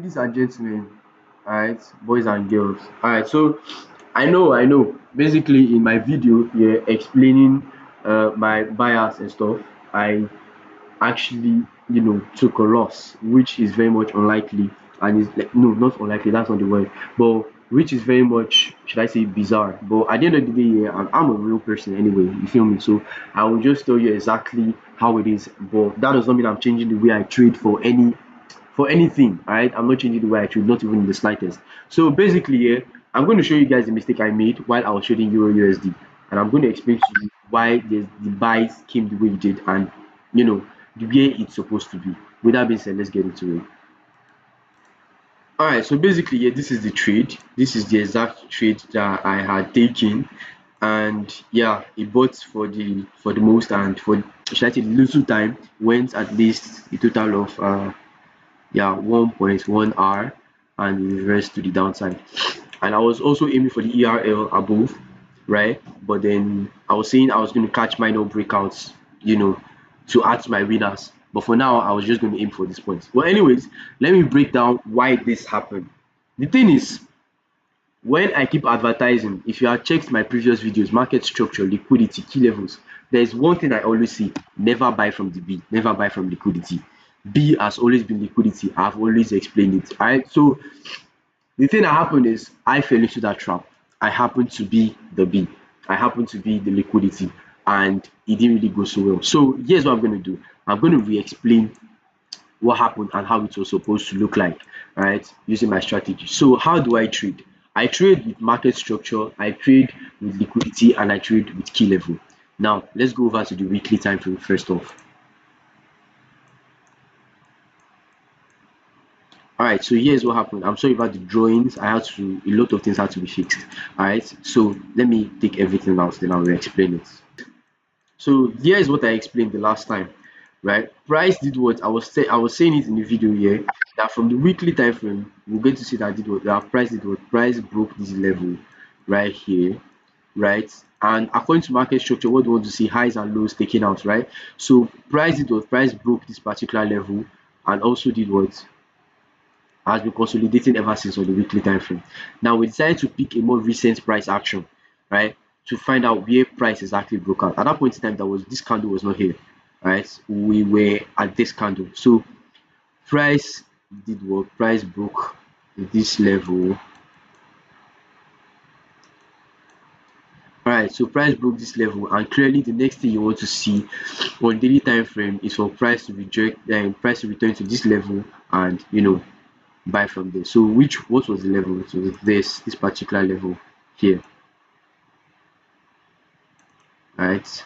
Ladies and gentlemen, alright, boys and girls. Alright, so I know. Basically, in my video here explaining my bias and stuff, I actually, took a loss, which is very much unlikely, and is like no, not unlikely. That's not the word, but which is very much, should I say, bizarre. But at the end of the day, yeah, I'm a real person anyway. You feel me? So I will just tell you exactly how it is. But that does not mean I'm changing the way I trade for anything. All right, I'm not changing the way I trade, not even in the slightest. So basically, yeah, I'm going to show you guys the mistake I made while I was trading Euro USD, and I'm going to explain to you why the buys came the way it did, and you know the way it's supposed to be. With that being said, let's get into it. All right, so basically, yeah, this is the trade. This is the exact trade that I had taken, and yeah, it bought for the most, and for, should I say, little time, went at least a total of 1.1 hour, and reversed to the downside. And I was also aiming for the ERL above, right? But then I was saying I was going to catch minor breakouts, you know, to add to my winners. But for now, I was just going to aim for this point. Well, anyways, let me break down why this happened. The thing is, when I keep advertising, if you have checked my previous videos, market structure, liquidity, key levels, there's one thing I always say: never buy from the B, never buy from liquidity. B has always been liquidity. I've always explained it. Alright, so the thing that happened is I fell into that trap. I happened to be the B. I happened to be the liquidity, and it didn't really go so well. So here's what I'm going to do. I'm going to re-explain what happened and how it was supposed to look like, right? Using my strategy. So how do I trade? I trade with market structure, I trade with liquidity, and I trade with key level. Now let's go over to the weekly time frame first off. All right, so here's what happened. I'm sorry about the drawings. I had to, a lot of things had to be fixed. All right, so let me take everything out, then I will explain it. So here's what I explained the last time, right? Price did what I was saying it in the video here, that from the weekly time frame, we're going to see that did what that price did what price broke this level right here, right? And according to market structure, what do we want to see? Highs and lows taken out, right? So price did what price broke this particular level, and also did what has been consolidating ever since on the weekly time frame. Now we decided to pick a more recent price action, right? To find out where price exactly broke out. At that point in time, that was this candle was not here, right? We were at this candle. So price did what? Price broke this level. Right, so price broke this level, and clearly the next thing you want to see on daily time frame is for price to reject and price to return to this level, and buy from there. So what was the level? So this particular level here, right?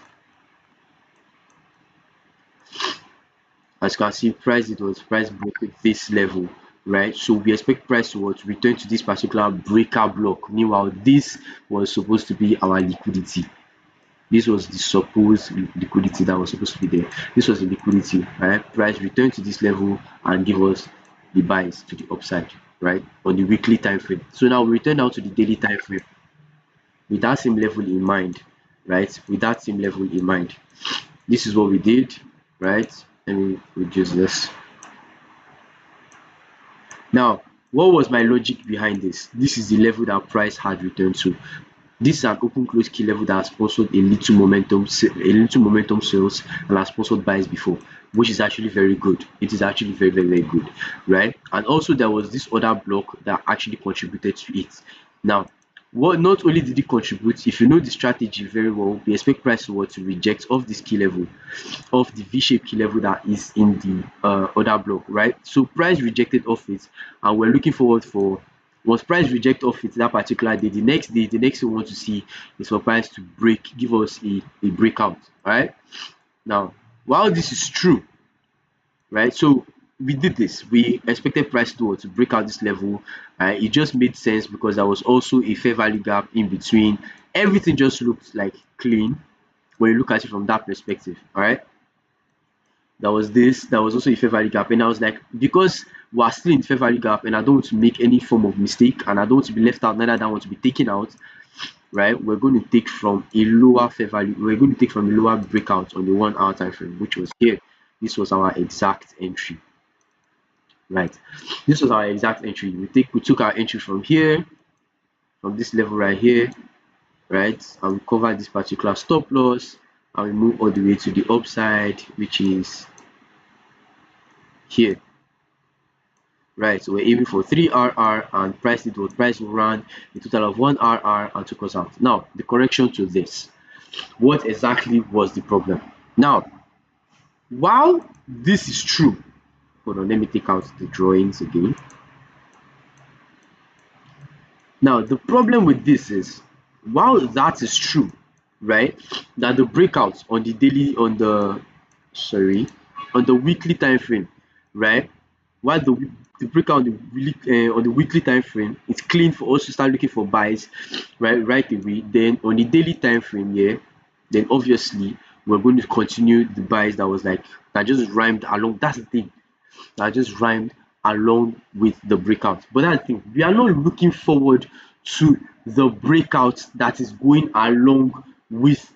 As you can see, price broke at this level, right? So we expect price to return to this particular breaker block. Meanwhile, this was supposed to be our liquidity. This was the supposed liquidity that was supposed to be there. This was the liquidity, right? Price return to this level and give us the buys to the upside, right? On the weekly time frame. So now we return now to the daily time frame with that same level in mind, right? With that same level in mind, this is what we did, right? Let me reduce this. Now, what was my logic behind this? This is the level that price had returned to. This is an open close key level that has sponsored a little momentum sales, and has sponsored buys before, which is actually very good. It is actually very, very, very good, right? And also there was this other block that actually contributed to it. Now, what not only did it contribute, if you know the strategy very well, we expect price to reject off this key level, of the V-shaped key level that is in the other block, right? So price rejected off it, and we're looking forward for, once price reject off it that particular day, the next day, the next thing we want to see is for price to give us a breakout, right? Now, while this is true, right? So we did this. We expected price to break out this level. It just made sense because there was also a fair value gap in between. Everything just looked like clean when you look at it from that perspective. All right. There was this. There was also a fair value gap, and I was like, because we are still in fair value gap, and I don't want to make any form of mistake, and I don't want to be left out. Neither do I want to be taken out. Right, we're going to take from a lower fair value. We're going to take from a lower breakout on the 1 hour time frame, which was here. This was our exact entry. right? This was our exact entry. We took our entry from here, from this level right here, right? And we cover this particular stop loss, and we move all the way to the upside, which is here, right? So we're aiming for 3 RR, and price will run a total of 1 RR and took us out. Now the correction to this, what exactly was the problem? Now, while this is true, hold on, let me take out the drawings again. Now the problem with this is, while that is true, right, that the breakouts on the daily, on the weekly time frame, right, while the breakout on the weekly time frame, it's clean for us to start looking for buys right away. Then on the daily time frame, yeah, then obviously we're going to continue the buys that just rhymed along. That's the thing, that just rhymed along with the breakout. But that's the thing, we are not looking forward to the breakout that is going along with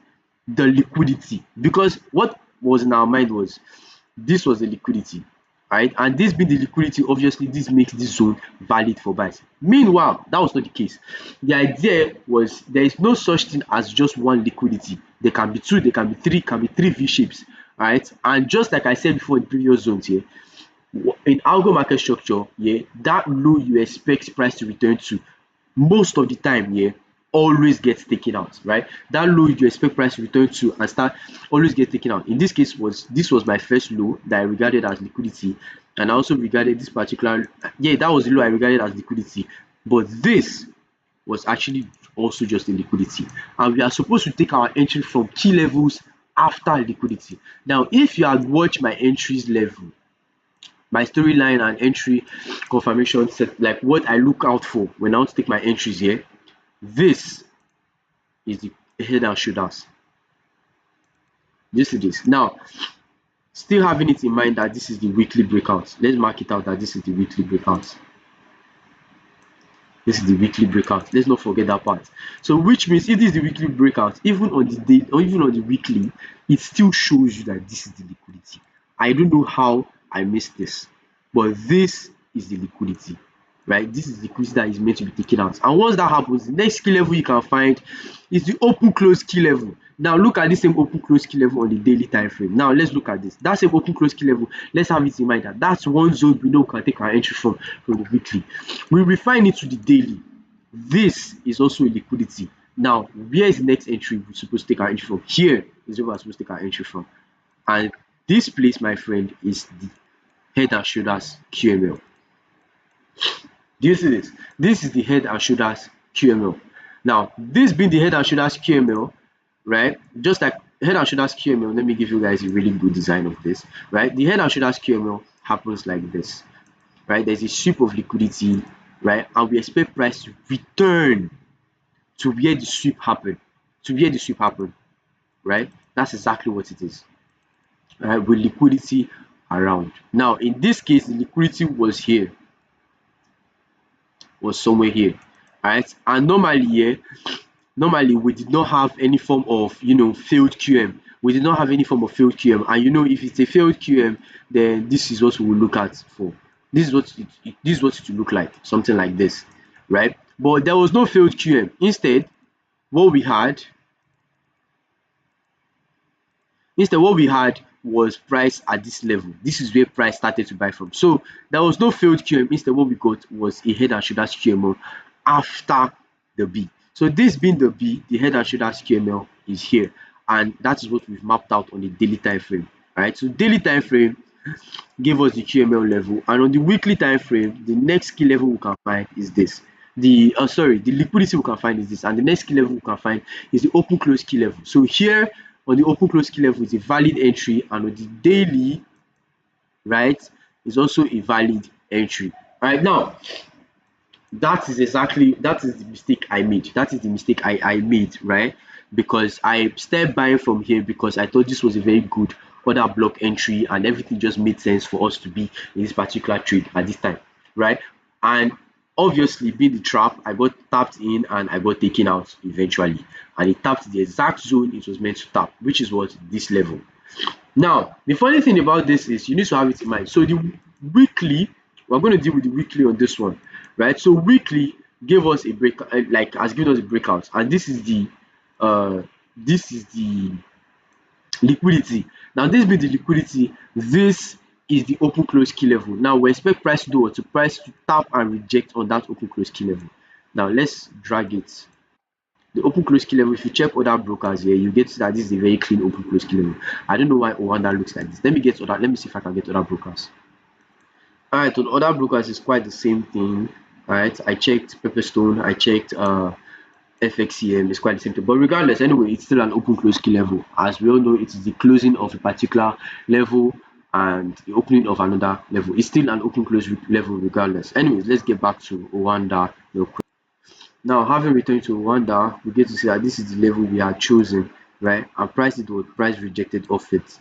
the liquidity, because what was in our mind was this was the liquidity, right? And this being the liquidity, obviously this makes this zone valid for buys. Meanwhile, that was not the case. The idea was there is no such thing as just one liquidity. There can be two, there can be three, can be three V shapes, right? And just like I said before in previous zones here, in algo market structure, yeah, that low you expect price to return to most of the time, yeah, always gets taken out, right? That low you expect price to return to and start always get taken out. In this case, this was my first low that I regarded as liquidity, and I also regarded this particular, yeah, that was the low I regarded as liquidity, but this was actually also just a liquidity, and we are supposed to take our entry from key levels after liquidity. Now if you had watched my entries level, my storyline and entry confirmation set, like what I look out for when I want to take my entries here, this is the head and shoulders. This is this. Now, still having it in mind that this is the weekly breakout. Let's mark it out that this is the weekly breakout. This is the weekly breakout. Let's not forget that part. So, which means if this is the weekly breakout, even on the day or even on the weekly, it still shows you that this is the liquidity. I don't know how I missed this, but this is the liquidity, right? This is the liquidity that is meant to be taken out. And once that happens, the next key level you can find is the open close key level. Now look at this same open close key level on the daily time frame. Now let's look at this. That same open close key level, let's have it in mind that that's one zone we know we can take our entry from the weekly. We refine it to the daily. This is also a liquidity. Now where is the next entry we're supposed to take our entry from? Here is where we're supposed to take our entry from. And this place, my friend, is the head and shoulders QML. Do you see this? This is the head and shoulders QML. Now, this being the head and shoulders QML, right? Just like head and shoulders QML, let me give you guys a really good design of this, right? The head and shoulders QML happens like this, right? There's a sweep of liquidity, right? And we expect price to return to where the sweep happened, right? That's exactly what it is, right? With liquidity around. Now, in this case, the liquidity was here, was somewhere here, right? And normally here, normally we did not have any form of failed QM. We did not have any form of failed QM, and if it's a failed QM, then this is what we will look at for. This is what it will look like, something like this, right? But there was no failed QM. Instead, what we had was price at this level. This is where price started to buy from. So there was no failed QM. Instead, what we got was a head and shoulders QML after the B. So this being the B, the head and shoulders QML is here, and that is what we've mapped out on the daily time frame. Right. So daily time frame gave us the QML level, and on the weekly time frame, the next key level we can find is this. The liquidity we can find is this, and the next key level we can find is the open close key level. So here on the open close key level is a valid entry, and on the daily, right, is also a valid entry. Right now, that is the mistake I made. That is the mistake I made, right? Because I stepped buying from here because I thought this was a very good order block entry, and everything just made sense for us to be in this particular trade at this time, right? And obviously, being the trap, I got tapped in and I got taken out eventually, and it tapped the exact zone it was meant to tap, which is what this level. Now, the funny thing about this is you need to have it in mind. So the weekly We're going to deal with the weekly on this one, right? So weekly gave us a break, like has given us a breakout, and uh this is the liquidity. Now this be the liquidity, this is the open close key level. Now we expect price to do what? To price to tap and reject on that open close key level. Now let's drag it. The open close key level, if you check other brokers here, you get to see that this is a very clean open close key level. I don't know why Owanda looks like this. Let me see if I can get other brokers. Alright, on other brokers it's quite the same thing. Alright, I checked Pepperstone, I checked FXCM, is quite the same thing. But regardless, anyway, it's still an open close key level. As we all know, it is the closing of a particular level and the opening of another level. It's still an open close level regardless. Anyways, let's get back to Owanda real quick. Now, having returned to Owanda, we get to see that this is the level we had chosen, right? And price it was price rejected off it.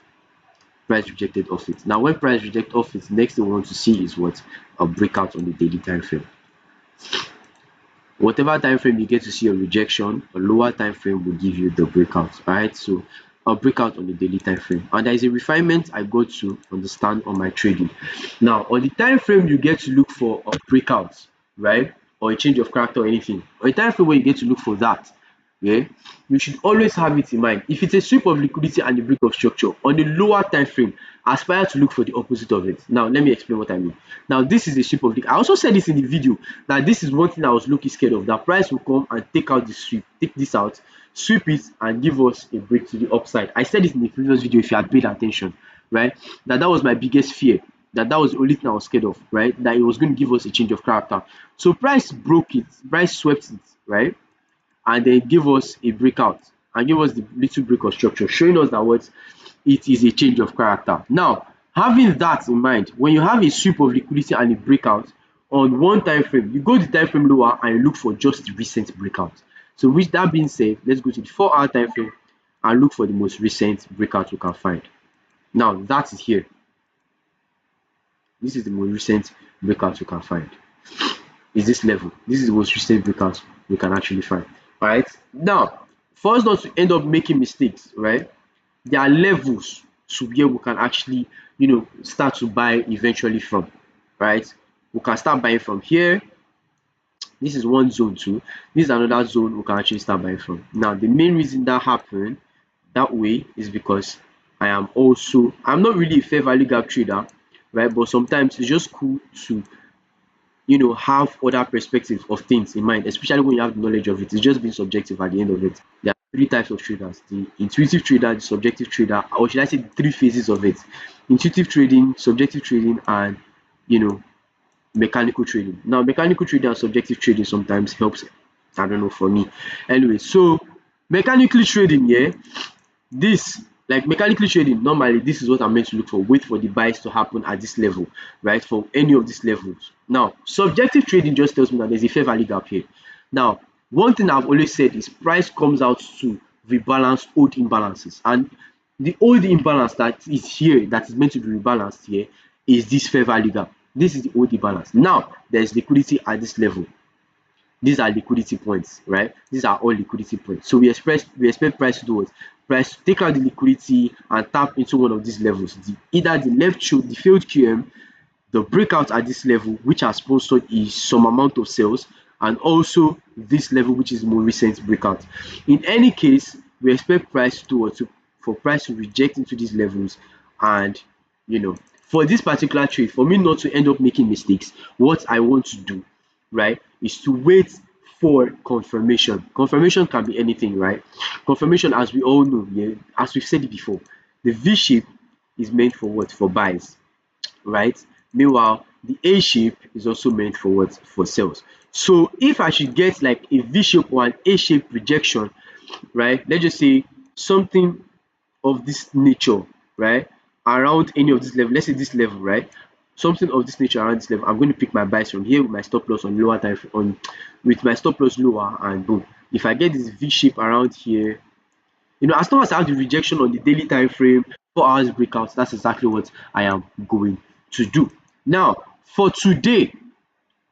Price rejected off it. Now, when price reject off it, next thing we want to see is what? A breakout on the daily time frame. Whatever time frame you get to see a rejection, a lower time frame will give you the breakout. Alright, so a breakout on the daily time frame, and there is a refinement I got to understand on my trading. Now on the time frame you get to look for a breakout, right, or a change of character or anything. On a time frame where you get to look for that, yeah, you should always have it in mind. If it's a sweep of liquidity and a break of structure on a lower time frame, aspire to look for the opposite of it. Now let me explain what I mean. Now this is a sweep of liquidity. I also said this in the video that this is one thing I was looking scared of, that price will come and take out the sweep, take this out, sweep it and give us a break to the upside. I said it in the previous video if you had paid attention, right? That was my biggest fear. That was the only thing I was scared of, right? That it was going to give us a change of character. So price broke it, price swept it, right? And then give us a breakout and give us the little break of structure, showing us that what it is a change of character. Now, having that in mind, when you have a sweep of liquidity and a breakout on one time frame, you go the time frame lower and you look for just the recent breakout. So with that being said, let's go to the 4-hour time frame and look for the most recent breakout we can find. Now that is here. This is the most recent breakout we can find. Is this level. This is the most recent breakout we can actually find. Alright. Now, for us not to end up making mistakes, right? There are levels to where we can actually, start to buy eventually from. Right? We can start buying from here. This is one zone too. This is another zone we can actually start buying from. Now, the main reason that happened that way is because I'm not really a fair value gap trader, right? But sometimes it's just cool to have other perspectives of things in mind, especially when you have the knowledge of it. It's just being subjective at the end of it. There are three types of traders: the intuitive trader, the subjective trader, or should I say the three phases of it: intuitive trading, subjective trading, and you know mechanical trading. Now mechanical trading and subjective trading sometimes helps, I don't know, for me. Anyway, so mechanically trading, yeah, this, like mechanically trading, normally this is what I'm meant to look for. Wait for the buys to happen at this level, right? For any of these levels. Now subjective trading just tells me that there's a fair value gap here. Now one thing I've always said is price comes out to rebalance old imbalances, and the old imbalance that is here, that is meant to be rebalanced here, is this fair value gap. This is the old imbalance. Now there is liquidity at this level. These are liquidity points, right? These are all liquidity points. So we expect price to do what? Price to take out the liquidity and tap into one of these levels. Either the the failed QM, the breakout at this level, which has sponsored is some amount of sales, and also this level, which is more recent breakout. In any case, we expect price to do what? For price to reject into these levels, and for this particular trade, for me not to end up making mistakes, what I want to do, right, is to wait for confirmation. Confirmation can be anything, right? Confirmation, as we all know, yeah, as we've said it before, the V shape is meant for what? For buys, right? Meanwhile, the A shape is also meant for what? For sales. So if I should get like a V shape or an A shape rejection, right? Let's just say something of this nature, right? Around any of this level, let's say this level, right? Something of this nature around this level. I'm going to pick my buys from here with my stop loss on lower time on with my stop loss lower, and boom. If I get this V shape around here, as long as I have the rejection on the daily time frame, 4 hours breakouts, that's exactly what I am going to do. Now, for today,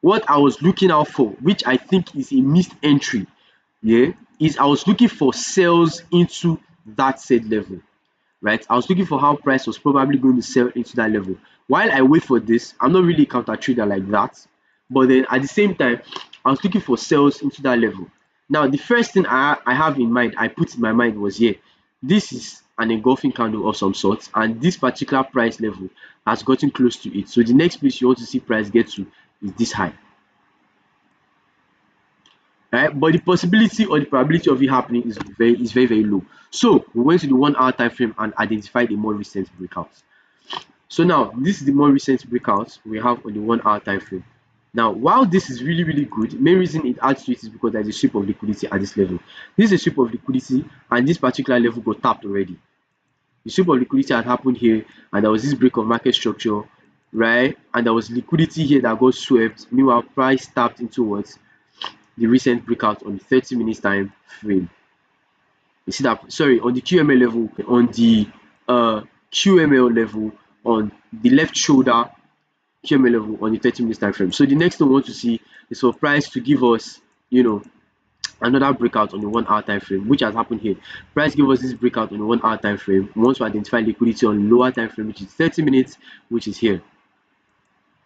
what I was looking out for, which I think is a missed entry, yeah, is I was looking for sales into that said level. right? I was looking for how price was probably going to sell into that level. While I wait for this, I'm not really a counter trader like that, but then at the same time, I was looking for sales into that level. Now, the first thing I have in mind, I put in my mind was here. This is an engulfing candle of some sort, and this particular price level has gotten close to it. So the next place you want to see price get to is this high. Right? But the possibility or the probability of it happening is very low. So we went to the 1 hour time frame and identified a more recent breakout. So now this is the more recent breakout we have on the 1 hour time frame. Now, while this is really good, the main reason it adds to it is because there's a sweep of liquidity at this level. This is a sweep of liquidity, and this particular level got tapped already. The sweep of liquidity had happened here, and there was this break of market structure, right? And there was liquidity here that got swept. Meanwhile, price tapped into what? The recent breakout on the 30 minutes time frame. You see that? Sorry, on the QML level, on the QML level, on the left shoulder QML level on the 30 minutes time frame. So the next thing we want to see is for price to give us, another breakout on the 1 hour time frame, which has happened here. Price give us this breakout on the 1 hour time frame. We want to identify liquidity on lower time frame, which is 30 minutes, which is here.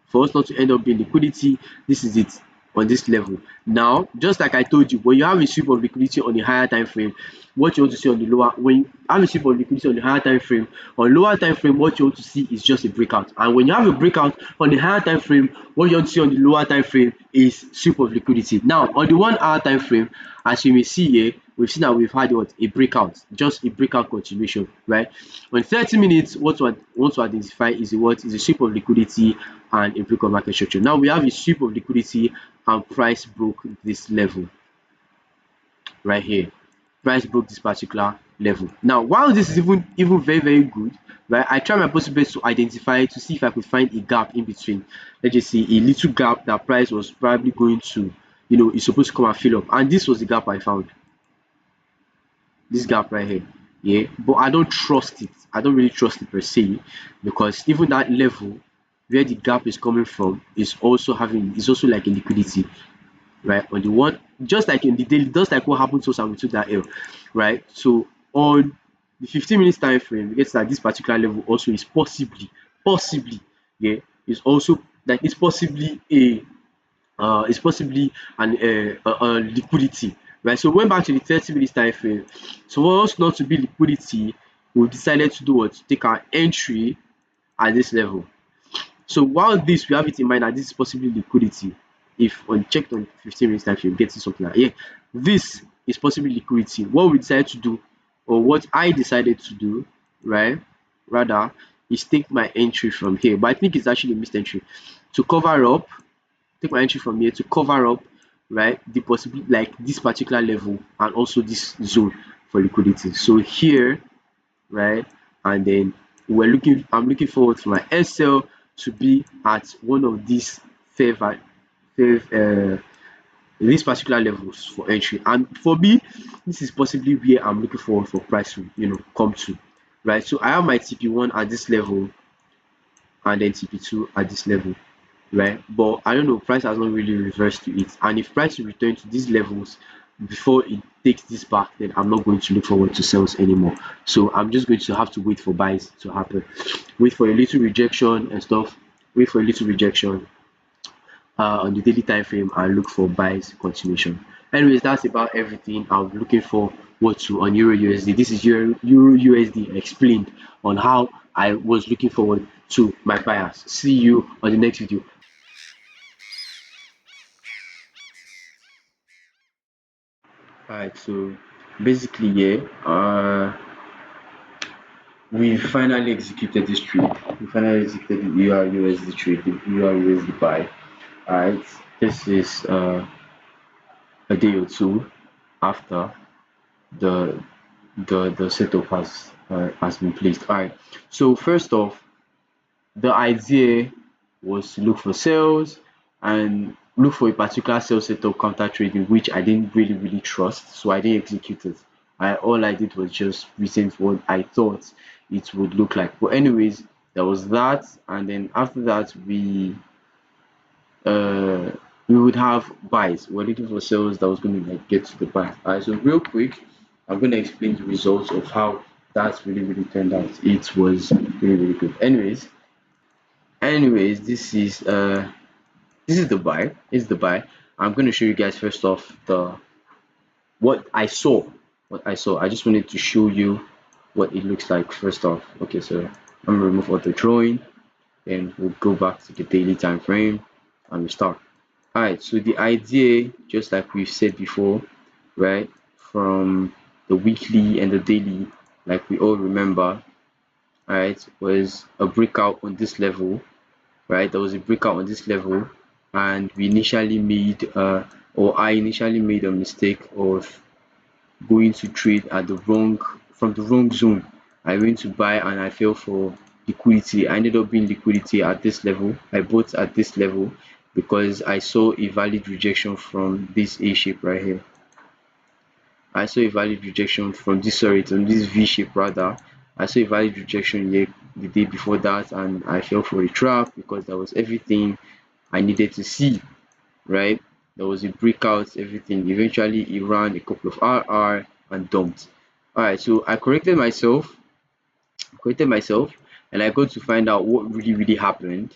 For us not to end up being liquidity, this is it on this level. Now, just like I told you, when you have a sweep of liquidity on the higher time frame, what you want to see on the lower, when you have a sweep of liquidity on the higher time frame, on lower time frame, what you want to see is just a breakout. And when you have a breakout on the higher time frame, what you want to see on the lower time frame is sweep of liquidity. Now, on the 1 hour time frame, as you may see here, we've seen that we've had what? A breakout, just a breakout continuation, right? On 30 minutes, what we want to identify is a sweep of liquidity and a break of market structure. Now we have a sweep of liquidity and price broke this level right here. Price broke this particular level. Now, while this is even very good, right? I try my possible best to identify to see if I could find a gap in between. Let's just say a little gap that price was probably going to, is supposed to come and fill up. And this was the gap I found. This gap right here. Yeah, but I don't trust it. I don't really trust it per se, because even that level where the gap is coming from is also like a liquidity, right? On the one, just like in the daily, just like what happened to us and we took that L, right? So on the 15 minutes time frame, we get that this particular level also is possibly, yeah, is also like it's possibly a liquidity, right? So went back to the 30 minutes time frame. So for us not to be liquidity, we decided to do what? To take our entry at this level. So while this, we have it in mind that this is possibly liquidity. If checked on 15 minutes time frame, getting something like, yeah, this is possibly liquidity. What we decided to do, or what I decided to do, right, rather, is take my entry from here. But I think it's actually a missed entry. To cover up, take my entry from here to cover up, right, the possibility like this particular level and also this zone for liquidity. So here, right, and then I'm looking forward to my SL to be at one of these fair these particular levels for entry. And for me, this is possibly where I'm looking forward for price to come to, right? So I have my TP1 at this level and then TP2 at this level, right? But I don't know, price has not really reversed to it. And if price will return to these levels before it takes this back, then I'm not going to look forward to sales anymore. So I'm just going to have to wait for buys to happen. Wait for a little rejection and stuff. Wait for a little rejection on the daily time frame and look for buys continuation. Anyways, that's about everything. I'm looking for what to on Euro USD. This is Euro USD explained on how I was looking forward to my buyers. See you on the next video. Alright, so basically, yeah, we finally executed this trade. We finally executed the EUR USD trade, the EUR USD buy. Alright, this is a day or two after the the setup has been placed. Alright, so first off, the idea was to look for sales and look for a particular sales setup counter trading, which I didn't really trust, so I didn't execute it. All I did was just present what I thought it would look like. But anyways, there was that, and then after that uh we would have buys. We're looking for sales that was going to like get to the buy. Alright, so real quick, I'm going to explain the results of how that's really turned out. It was really good. Anyways, this is the buy. This is the buy. I'm gonna show you guys first off the what I saw. What I saw. I just wanted to show you what it looks like first off. Okay, so I'm gonna remove all the drawing, then we'll go back to the daily time frame and we start. Alright, so the idea, just like we've said before, right, from the weekly and the daily, like we all remember, right, was a breakout on this level, right? There was a breakout on this level, and we initially made, or I initially made a mistake of going to trade at the wrong, from the wrong zone. I went to buy and I fell for liquidity. I ended up being liquidity at this level. I bought at this level because I saw a valid rejection from this A shape right here. I saw a valid rejection from this, sorry, from this V shape rather. I saw a valid rejection here the day before that, and I fell for a trap because that was everything I needed to see, right? There was a breakout, everything. Eventually, it ran a couple of RR and dumped. All right, so I corrected myself, and I got to find out what really happened,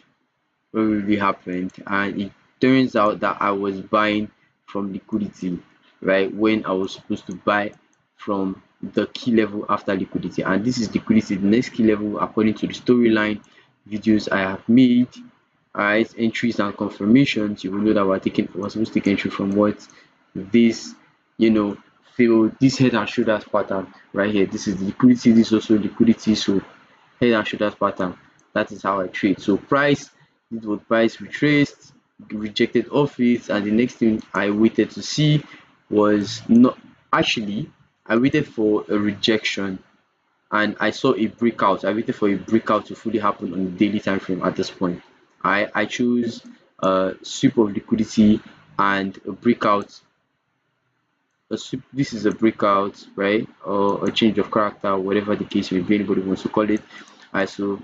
and it turns out that I was buying from liquidity, right, when I was supposed to buy from the key level after liquidity. And this is liquidity, the next key level according to the storyline videos I have made. Alright, entries and confirmations, you will know that we're supposed to take entry from what this, you know, feel this head and shoulders pattern right here. This is the liquidity, this is also liquidity, so head and shoulders pattern. That is how I trade. So price, this was price retraced, rejected off it, and the next thing I waited to see was not actually I waited for a rejection and I saw a breakout. I waited for a breakout to fully happen on the daily time frame at this point. I choose a sweep of liquidity and a breakout. This is a breakout, right? Or a change of character, whatever the case may be, anybody wants to call it. I saw,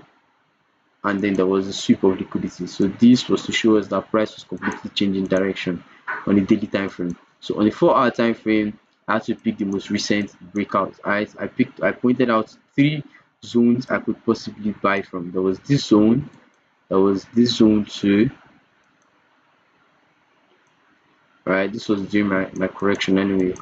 and then there was a sweep of liquidity. So this was to show us that price was completely changing direction on the daily time frame. So on the 4-hour time frame, I had to pick the most recent breakout. I pointed out 3 zones I could possibly buy from. There was this zone, there was this zone too. Right, this was during my correction anyway.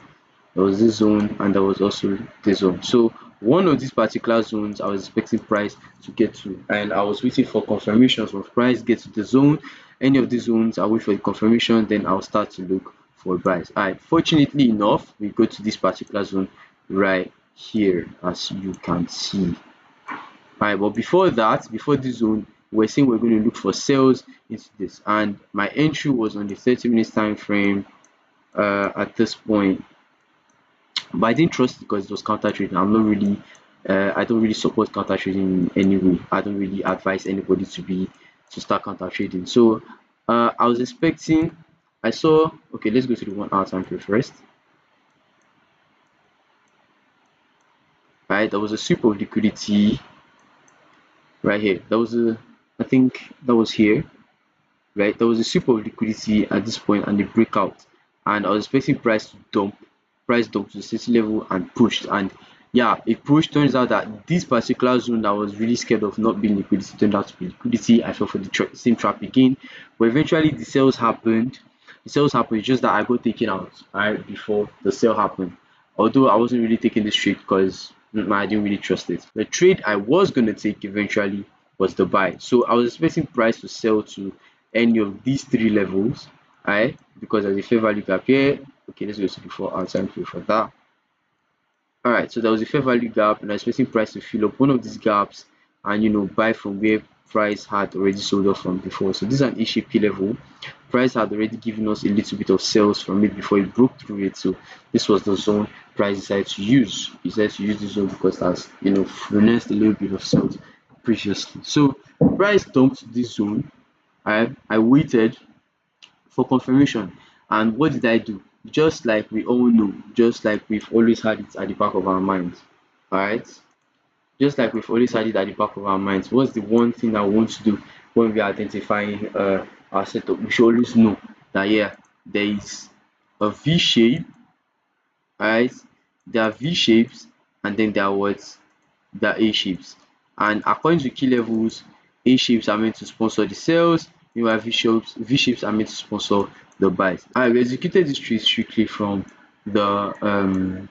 There was this zone and there was also this zone. So one of these particular zones I was expecting price to get to, and I was waiting for confirmations. When price gets to the zone, any of these zones, I'll wait for the confirmation, then I'll start to look for buys. Alright, fortunately enough, we go to this particular zone right here, as you can see. Alright, but before that, before this zone, we're saying we're going to look for sales into this, and my entry was on the 30 minutes time frame at this point, but I didn't trust it because it was counter trading. I'm not really I don't really support counter trading in any way. I don't really advise anybody to start counter trading. So I was expecting, I saw, okay, let's go to the 1 hour time frame first. Right, there was a sweep of liquidity right here. There was a, I think that was here, right? There was a sweep of liquidity at this point and the breakout, and I was expecting price dumped to the city level and pushed, and yeah, it pushed. Turns out that this particular zone that I was really scared of not being liquidity turned out to be liquidity. I fell for the same trap again, but eventually the sales happened. It's just that I got taken out right before the sale happened, although I wasn't really taking this trade because I didn't really trust it. The trade I was going to take eventually was the buy. So I was expecting price to sell to any of these 3 levels, right? Because there's a fair value gap here. Okay, let's go to the 4-hour time frame for that. Alright, so there was a fair value gap, and I was expecting price to fill up one of these gaps and buy from where price had already sold off from before. So this is an A-shaped key level. Price had already given us a little bit of sales from it before it broke through it. So this was the zone price decided to use. He decided to use this zone because that's financed a little bit of sales previously. So price dumped this zone. I waited for confirmation, and what did I do? Just like we all know, just like we've always had it at the back of our minds, all right? Just like we've always had it at the back of our minds, what's the one thing I want to do when we are identifying our setup? We should always know that, yeah, there is a V shape, right? There are V shapes, and then there are what? the A shapes. And according to key levels, A shapes are meant to sponsor the sells, meanwhile V shapes are meant to sponsor the buys. And we executed this trade strictly the um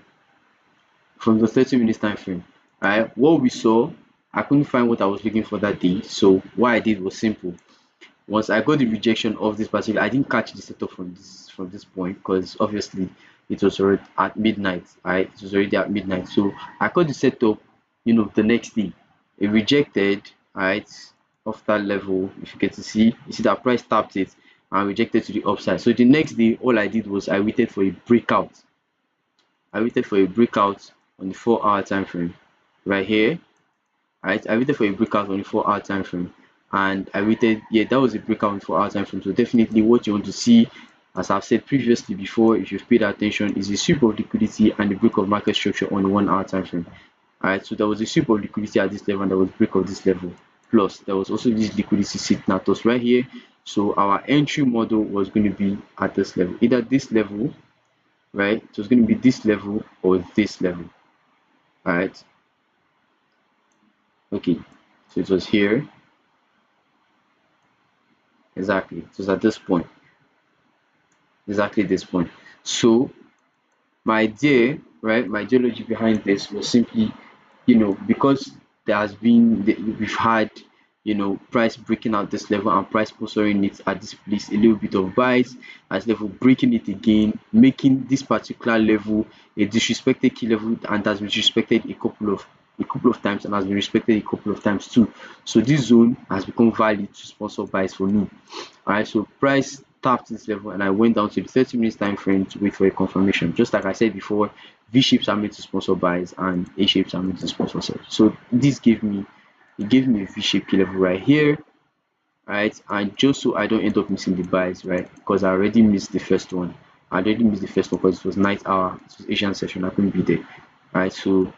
from the 30 minutes time frame. Right, what we saw, I couldn't find what I was looking for that day, so what I did was simple. Once I got the rejection of this particular, I didn't catch the setup from this point because obviously it was already at midnight. Right, it was already at midnight. So I got the setup, the next day. It rejected, right, off that level. If you get to see, you see that price tapped it and rejected to the upside. So the next day, all I did was I waited for a breakout. I waited for a breakout on the 4 hour time frame right here. Right, I waited for a breakout on the 4 hour time frame, and I waited. Yeah, that was a breakout on the 4 hour time frame. So definitely what you want to see, as I've said previously before, if you've paid attention, is a sweep of liquidity and the break of market structure on the 1 hour time frame. Alright, so there was a sweep of liquidity at this level and there was break of this level. Plus there was also this liquidity sitting at us right here. So our entry model was going to be at this level, either this level, right? So it's going to be this level or this level. Alright, okay, so it was here. Exactly, it was at this point, exactly this point. So my idea, right, my ideology behind this was simply, because there has been, we've had, price breaking out this level and price sponsoring it at this place, a little bit of buys, as level breaking it again, making this particular level a disrespected key level, and has been disrespected a couple of times and has been respected a couple of times too. So this zone has become valid to sponsor buys for me. Alright, so price tapped this level and I went down to the 30 minutes time frame to wait for a confirmation. Just like I said before, V shapes are meant to sponsor buys and A shapes are meant to sponsor sells. So this gave me a V shape key level right here, right? And just so I don't end up missing the buys, right? Because I already missed the first one. I already missed the first one because it was night hour, it was Asian session, I couldn't be there. Right, so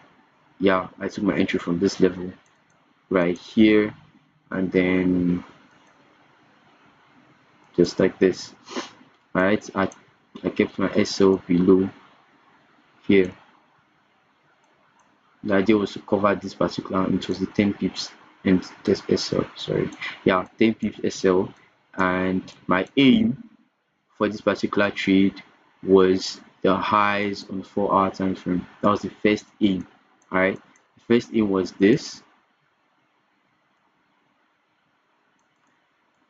yeah, I took my entry from this level right here, and then just like this. Right, I kept my SL below here. The idea was to cover this particular, it was the 10 pips and this SL, sorry. Yeah, 10 pips SL, and my aim for this particular trade was the highs on 4 hour time frame. That was the first aim. Alright. The first aim was this.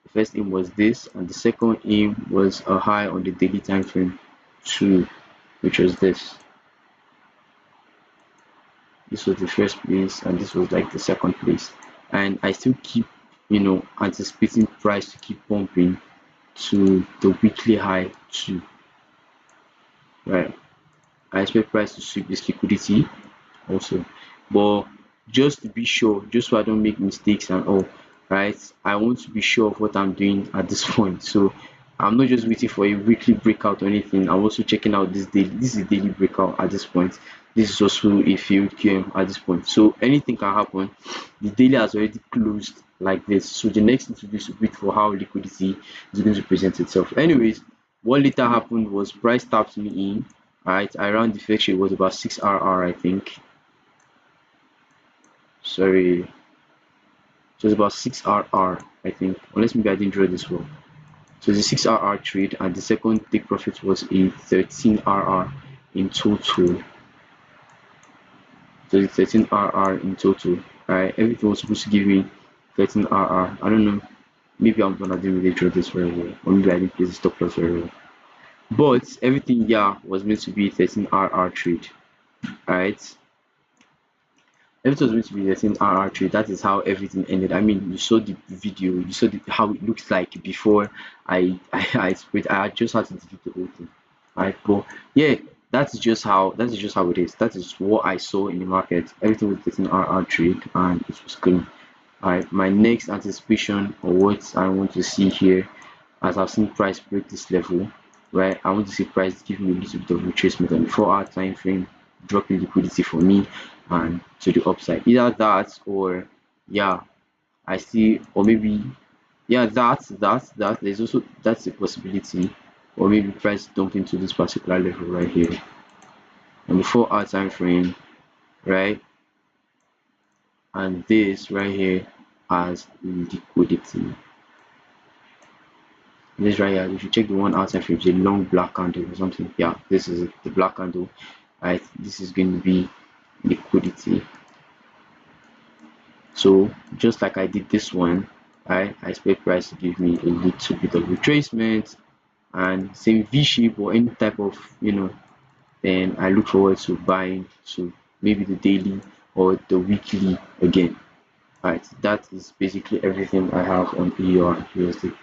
The first aim was this, and the second aim was a high on the daily time frame too, which was this. This was the first place and this was like the second place, and I still keep anticipating price to keep pumping to the weekly high too, right? I expect price to sweep this liquidity also, but just to be sure, just so I don't make mistakes and all, right, I want to be sure of what I'm doing at this point. So I'm not just waiting for a weekly breakout or anything. I'm also checking out this daily. This is a daily breakout at this point. This is also a failed QM at this point, so anything can happen. The daily has already closed like this, so the next thing to do is to wait for how liquidity is going to present itself. Anyways, what later happened was price tapped me in. Right, around the first trade was about 6 RR, I think. Sorry, it was about 6 RR, I think. Unless maybe I didn't draw this well. So the 6 RR trade, and the second take profit was a 13 RR in total. So the 13 RR in total. Right, everything was supposed to give me 13 RR. I don't know. Maybe I didn't really draw this very well, or maybe I didn't place the stop loss very well. But everything, yeah, was meant to be 13 RR trade. Right. Everything was meant to be the same RR trade. That is how everything ended. I mean, you saw the video, you saw how it looks like before I spread. I just had to delete the whole thing. Right, but yeah, that's just how it is. That is what I saw in the market. Everything was getting RR trade and it was clean. Alright, my next anticipation or what I want to see here, as I've seen price break this level, right? I want to see price give me a little bit of retracement on the 4 hour time frame, dropping liquidity for me and to the upside. Either that or yeah, I see, or maybe yeah, that there's also that's a possibility, or maybe price dump into this particular level right here on the 4 hour time frame, right? and this right here as liquidity. This right here, if you check the one outside frame, it's a long black candle or something. Yeah, this is the black candle. Right, this is going to be liquidity. So just like I did this one, I expect price to give me a little bit of retracement and same V shape or any type of, then I look forward to buying to maybe the daily or the weekly again. Right, that is basically everything I have on EUR and USD.